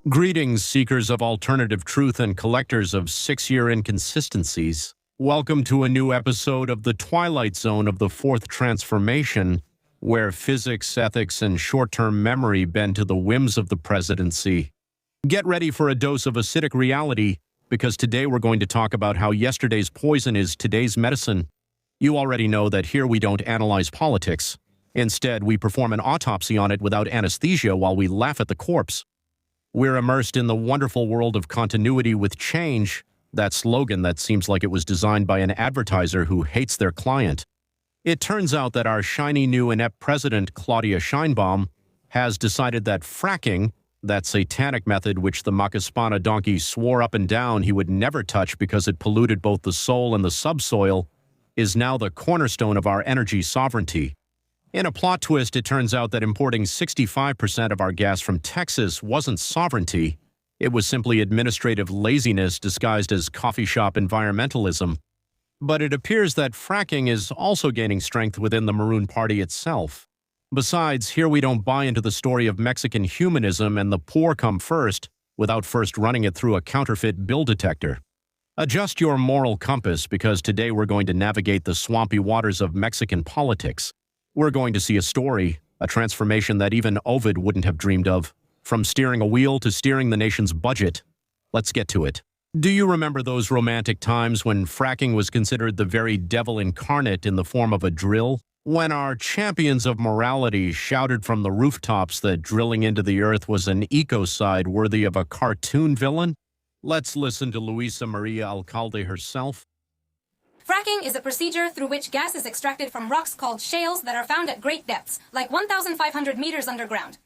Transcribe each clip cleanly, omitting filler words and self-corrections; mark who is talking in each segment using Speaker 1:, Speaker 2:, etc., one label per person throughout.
Speaker 1: Greetings, seekers of alternative truth and collectors of six-year inconsistencies. Welcome to a new episode of the Twilight Zone of the Fourth Transformation, where physics, ethics, and short-term memory bend to the whims of the presidency. Get ready for a dose of acidic reality, because today we're going to talk about how yesterday's poison is today's medicine. You already know that here we don't analyze politics. Instead, we perform an autopsy on it without anesthesia while we laugh at the corpse. We're immersed in the wonderful world of continuity with change, that slogan that seems like it was designed by an advertiser who hates their client. It turns out that our shiny new inept president, Claudia Scheinbaum, has decided that fracking, that satanic method which the Macaspana donkey swore up and down he would never touch because it polluted both the soil and the subsoil, is now the cornerstone of our energy sovereignty. In a plot twist, it turns out that importing 65% of our gas from Texas wasn't sovereignty. It was simply administrative laziness disguised as coffee shop environmentalism. But it appears that fracking is also gaining strength within the Maroon Party itself. Besides, here we don't buy into the story of Mexican humanism and the poor come first without first running it through a counterfeit bill detector. Adjust your moral compass, because today we're going to navigate the swampy waters of Mexican politics. We're going to see a story, a transformation that even Ovid wouldn't have dreamed of. From steering a wheel to steering the nation's budget. Let's get to it. Do you remember those romantic times when fracking was considered the very devil incarnate in the form of a drill? When our champions of morality shouted from the rooftops that drilling into the earth was an ecocide worthy of a cartoon villain? Let's listen to Luisa Maria Alcalde herself.
Speaker 2: Fracking is a procedure through which gas is extracted from rocks called shales that are found at great depths, like 1,500 meters underground.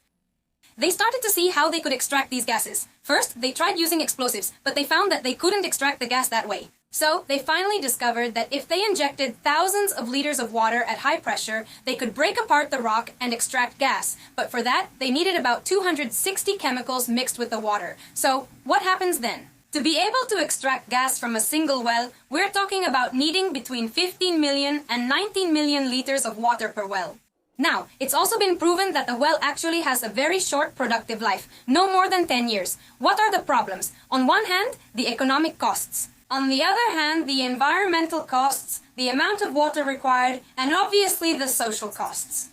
Speaker 2: They started to see how they could extract these gases. First, they tried using explosives, but they found that they couldn't extract the gas that way. So, they finally discovered that if they injected thousands of liters of water at high pressure, they could break apart the rock and extract gas. But for that, they needed about 260 chemicals mixed with the water. So, what happens then? To be able to extract gas from a single well, we're talking about needing between 15 million and 19 million liters of water per well. Now, it's also been proven that the well actually has a very short productive life, no more than 10 years. What are the problems? On one hand, the economic costs. On the other hand, the environmental costs, the amount of water required, and obviously the social costs.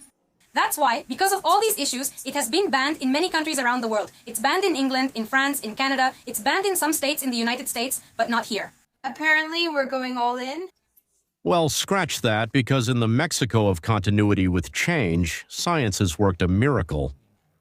Speaker 2: That's why, because of all these issues, it has been banned in many countries around the world. It's banned in England, in France, in Canada. It's banned in some states in the United States, but not here.
Speaker 3: Apparently, we're going all in.
Speaker 1: Well, scratch that, because in the Mexico of continuity with change, science has worked a miracle.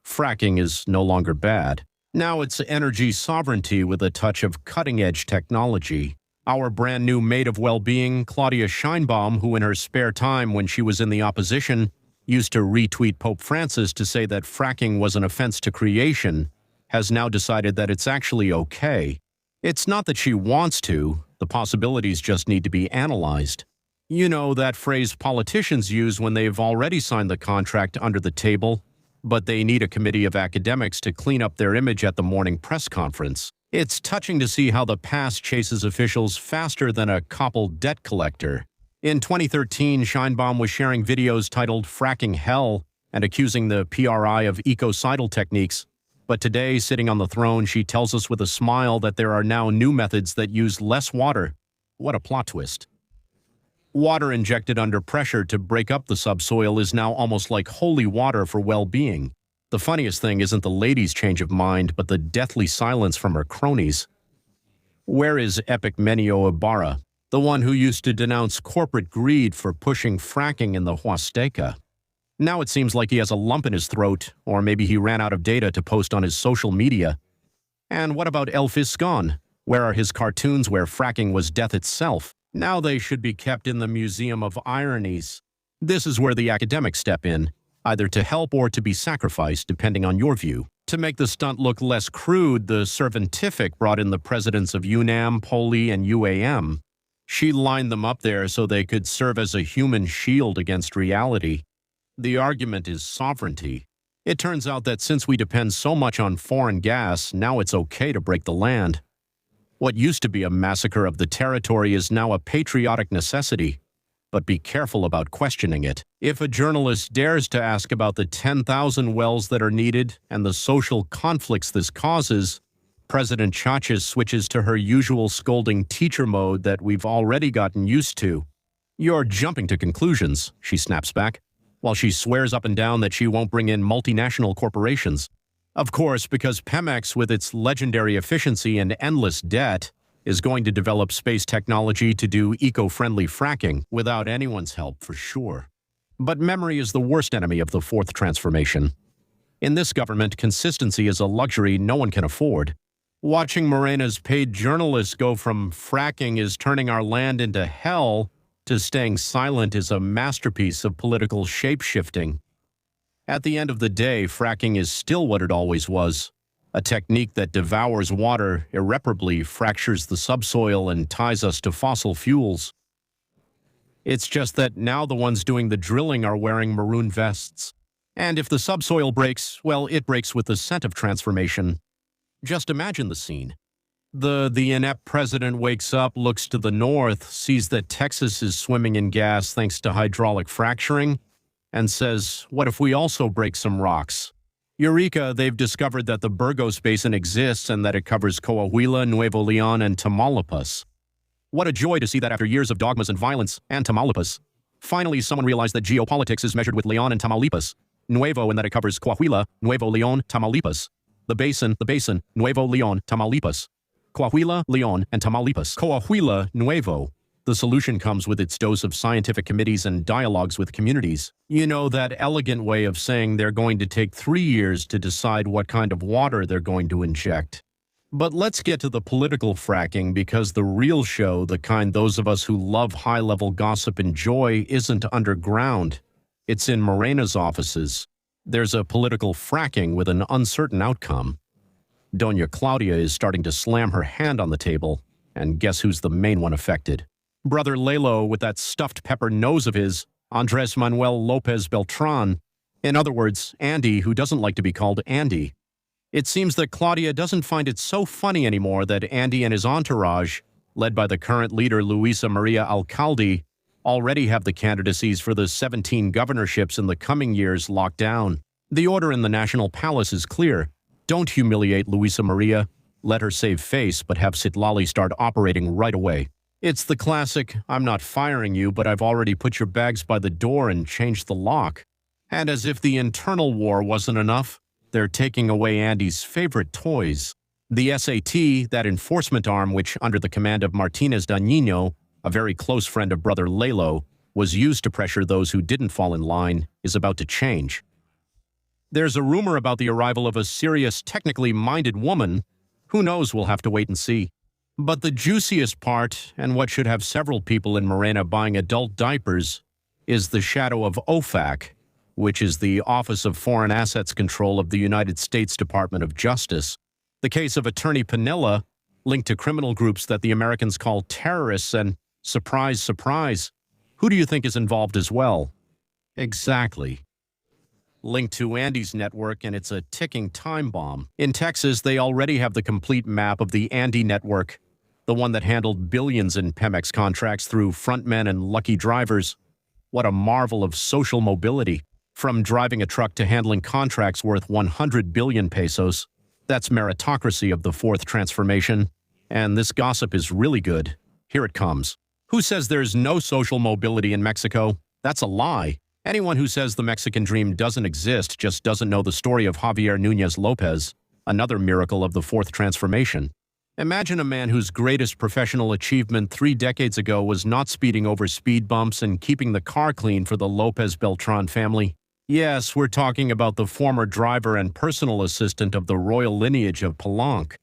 Speaker 1: Fracking is no longer bad. Now it's energy sovereignty with a touch of cutting-edge technology. Our brand new maid of well-being, Claudia Scheinbaum, who in her spare time when she was in the opposition, used to retweet Pope Francis to say that fracking was an offense to creation, has now decided that it's actually okay. It's not that she wants to, the possibilities just need to be analyzed. You know, that phrase politicians use when they've already signed the contract under the table, but they need a committee of academics to clean up their image at the morning press conference. It's touching to see how the past chases officials faster than a coupled debt collector. In 2013, Scheinbaum was sharing videos titled Fracking Hell and accusing the PRI of ecocidal techniques. But today, sitting on the throne, she tells us with a smile that there are now new methods that use less water. What a plot twist. Water injected under pressure to break up the subsoil is now almost like holy water for well-being. The funniest thing isn't the lady's change of mind, but the deathly silence from her cronies. Where is Epigmenio Ibarra, the one who used to denounce corporate greed for pushing fracking in the Huasteca? Now it seems like he has a lump in his throat, or maybe he ran out of data to post on his social media. And what about El Fiscon? Where are his cartoons where fracking was death itself? Now they should be kept in the Museum of Ironies. This is where the academics step in, either to help or to be sacrificed, depending on your view. To make the stunt look less crude, the Servantific brought in the presidents of UNAM, Poli, and UAM. She lined them up there so they could serve as a human shield against reality. The argument is sovereignty. It turns out that since we depend so much on foreign gas, now it's okay to break the land. What used to be a massacre of the territory is now a patriotic necessity. but be careful about questioning it. If a journalist dares to ask about the 10,000 wells that are needed and the social conflicts this causes, President Cháchez switches to her usual scolding teacher mode that we've already gotten used to. "You're jumping to conclusions," she snaps back, while she swears up and down that she won't bring in multinational corporations. Of course, because Pemex, with its legendary efficiency and endless debt, is going to develop space technology to do eco-friendly fracking without anyone's help for sure. But memory is the worst enemy of the fourth transformation. In this government, consistency is a luxury no one can afford. Watching Morena's paid journalists go from "fracking is turning our land into hell" to staying silent is a masterpiece of political shape-shifting. At the end of the day, fracking is still what it always was. A technique that devours water, irreparably fractures the subsoil, and ties us to fossil fuels. It's just that now the ones doing the drilling are wearing maroon vests. And if the subsoil breaks, well, it breaks with the scent of transformation. Just imagine the scene. The inept president wakes up, looks to the north, sees that Texas is swimming in gas thanks to hydraulic fracturing, and says, "What if we also break some rocks?" Eureka, they've discovered that the Burgos Basin exists and that it covers Coahuila, Nuevo León, and Tamaulipas. What a joy to see that after years of dogmas and violence, and Tamaulipas. Finally, someone realized that geopolitics is measured with León and Tamaulipas. Nuevo, and that it covers Coahuila, Nuevo León, Tamaulipas. The basin, Nuevo León, Tamaulipas. Coahuila, León, and Tamaulipas. Coahuila, Nuevo. The solution comes with its dose of scientific committees and dialogues with communities. You know, that elegant way of saying they're going to take 3 years to decide what kind of water they're going to inject. But let's get to the political fracking, because the real show, the kind those of us who love high-level gossip enjoy, isn't underground. It's in Morena's offices. There's a political fracking with an uncertain outcome. Doña Claudia is starting to slam her hand on the table, and guess who's the main one affected? Brother Lalo with that stuffed pepper nose of his, Andrés Manuel López Beltrán. In other words, Andy, who doesn't like to be called Andy. It seems that Claudia doesn't find it so funny anymore that Andy and his entourage, led by the current leader Luisa Maria Alcalde, already have the candidacies for the 17 governorships in the coming years locked down. The order in the National Palace is clear. Don't humiliate Luisa Maria. Let her save face, but have Citlali start operating right away. It's the classic, "I'm not firing you, but I've already put your bags by the door and changed the lock." And as if the internal war wasn't enough, they're taking away Andy's favorite toys. The SAT, that enforcement arm which, under the command of Martinez Dañino, a very close friend of Brother Lalo, was used to pressure those who didn't fall in line, is about to change. There's a rumor about the arrival of a serious, technically minded woman. Who knows, we'll have to wait and see. But the juiciest part, and what should have several people in Morena buying adult diapers, is the shadow of OFAC, which is the Office of Foreign Assets Control of the United States Department of Justice. The case of Attorney Pinilla, linked to criminal groups that the Americans call terrorists, and surprise, surprise, who do you think is involved as well? Exactly. Linked to Andy's network, and it's a ticking time bomb. In Texas, they already have the complete map of the Andy network, the one that handled billions in Pemex contracts through frontmen and lucky drivers. What a marvel of social mobility. From driving a truck to handling contracts worth 100 billion pesos. That's meritocracy of the fourth transformation. And this gossip is really good. Here it comes. Who says there's no social mobility in Mexico? That's a lie. Anyone who says the Mexican dream doesn't exist just doesn't know the story of Javier Núñez López, another miracle of the fourth transformation. Imagine a man whose greatest professional achievement 3 decades ago was not speeding over speed bumps and keeping the car clean for the López Beltrán family. Yes, we're talking about the former driver and personal assistant of the royal lineage of Palenque.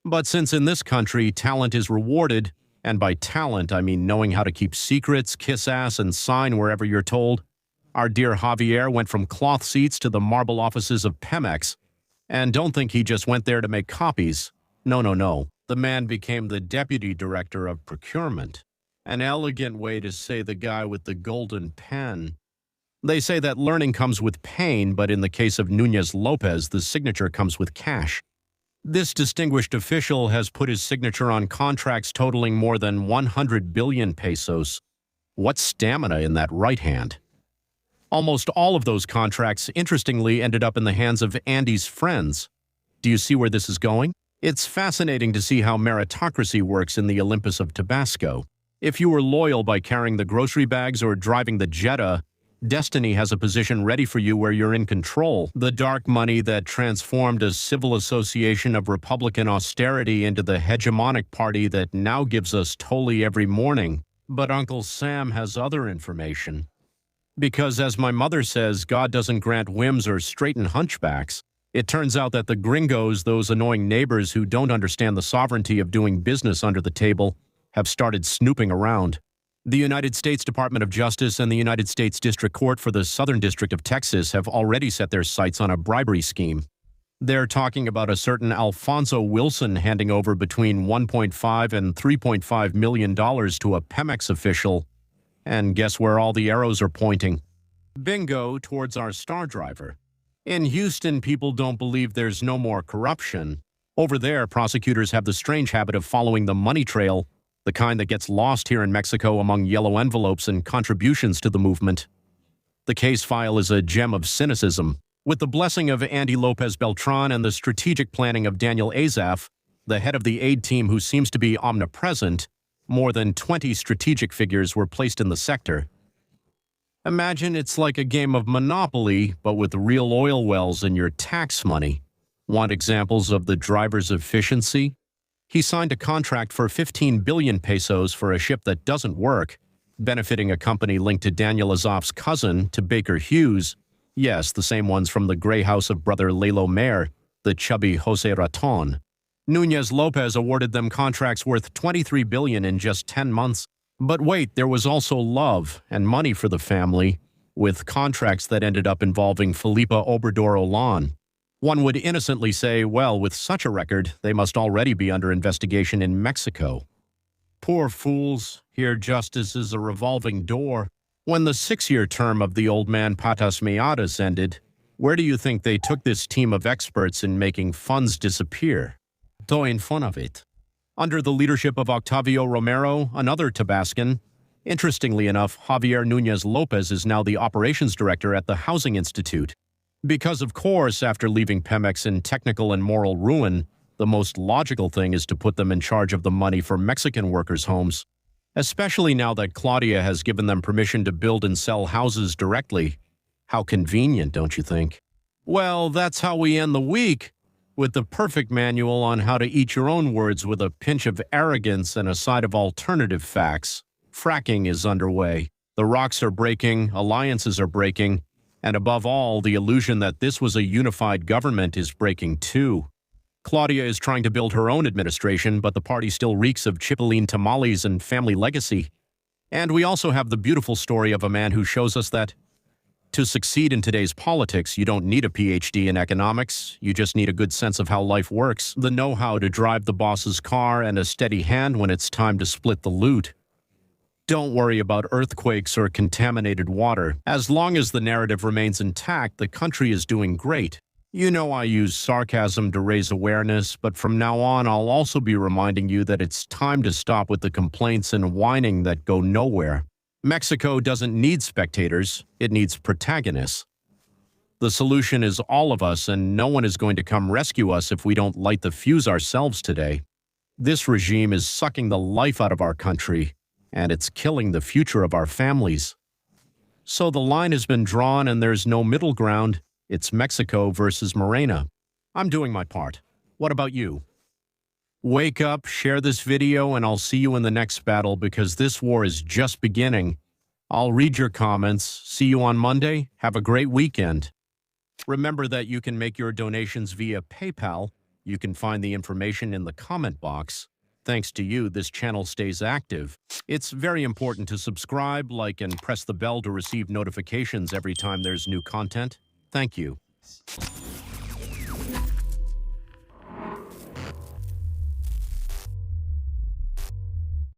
Speaker 1: But since in this country talent is rewarded, and by talent I mean knowing how to keep secrets, kiss ass, and sign wherever you're told, our dear Javier went from cloth seats to the marble offices of Pemex. And don't think he just went there to make copies. No, no, no. The man became the deputy director of procurement. An elegant way to say the guy with the golden pen. They say that learning comes with pain, but in the case of Núñez López, the signature comes with cash. This distinguished official has put his signature on contracts totaling more than 100 billion pesos. What stamina in that right hand. Almost all of those contracts, interestingly, ended up in the hands of Andy's friends. Do you see where this is going? It's fascinating to see how meritocracy works in the Olympus of Tabasco. If you were loyal by carrying the grocery bags or driving the Jetta, destiny has a position ready for you where you're in control. The dark money that transformed a civil association of Republican austerity into the hegemonic party that now gives us Tolly every morning. But Uncle Sam has other information. Because, as my mother says, God doesn't grant whims or straighten hunchbacks. It turns out that the gringos, those annoying neighbors who don't understand the sovereignty of doing business under the table, have started snooping around. The United States Department of Justice and the United States District Court for the Southern District of Texas have already set their sights on a bribery scheme. They're talking about a certain Alfonso Wilson handing over between $1.5 and $3.5 million to a Pemex official. And guess where all the arrows are pointing? Bingo, towards our star driver. In Houston, people don't believe there's no more corruption. Over there, prosecutors have the strange habit of following the money trail, the kind that gets lost here in Mexico among yellow envelopes and contributions to the movement. The case file is a gem of cynicism. With the blessing of Andy López Beltran and the strategic planning of Daniel Azaf, the head of the aid team who seems to be omnipresent, more than 20 strategic figures were placed in the sector. Imagine it's like a game of Monopoly, but with real oil wells and your tax money. Want examples of the driver's efficiency? He signed a contract for 15 billion pesos for a ship that doesn't work, benefiting a company linked to Daniel Azaf's cousin, to Baker Hughes. Yes, the same ones from the gray house of brother Lalo Mayer, the chubby Jose Raton. Núñez López awarded them contracts worth 23 billion in just 10 months. But wait, there was also love and money for the family, with contracts that ended up involving Felipa Obrador Olan. One would innocently say, well, with such a record, they must already be under investigation in Mexico. Poor fools, here justice is a revolving door. When the 6-year term of the old man Patas Meadas ended, where do you think they took this team of experts in making funds disappear? To Infonavit. Under the leadership of Octavio Romero, another Tabascan. Interestingly enough, Javier Núñez López is now the operations director at the Housing Institute. Because, of course, after leaving Pemex in technical and moral ruin, the most logical thing is to put them in charge of the money for Mexican workers' homes. Especially now that Claudia has given them permission to build and sell houses directly. How convenient, don't you think? Well, that's how we end the week, with the perfect manual on how to eat your own words with a pinch of arrogance and a side of alternative facts. Fracking is underway. The rocks are breaking, alliances are breaking, and above all, the illusion that this was a unified government is breaking too. Claudia is trying to build her own administration, but the party still reeks of Chipolín tamales and family legacy. And we also have the beautiful story of a man who shows us that to succeed in today's politics, you don't need a PhD in economics. You just need a good sense of how life works, the know-how to drive the boss's car, and a steady hand when it's time to split the loot. Don't worry about earthquakes or contaminated water. As long as the narrative remains intact, the country is doing great. You know I use sarcasm to raise awareness, but from now on I'll also be reminding you that it's time to stop with the complaints and whining that go nowhere. Mexico doesn't need spectators, it needs protagonists. The solution is all of us, and no one is going to come rescue us if we don't light the fuse ourselves today. This regime is sucking the life out of our country, and it's killing the future of our families. So the line has been drawn and there's no middle ground. It's Mexico versus Morena. I'm doing my part. What about you? Wake up, share this video, and I'll see you in the next battle because this war is just beginning. I'll read your comments. See you on Monday. Have a great weekend. Remember that you can make your donations via PayPal. You can find the information in the comment box. Thanks to you, this channel stays active. It's very important to subscribe, like, and press the bell to receive notifications every time there's new content. Thank you.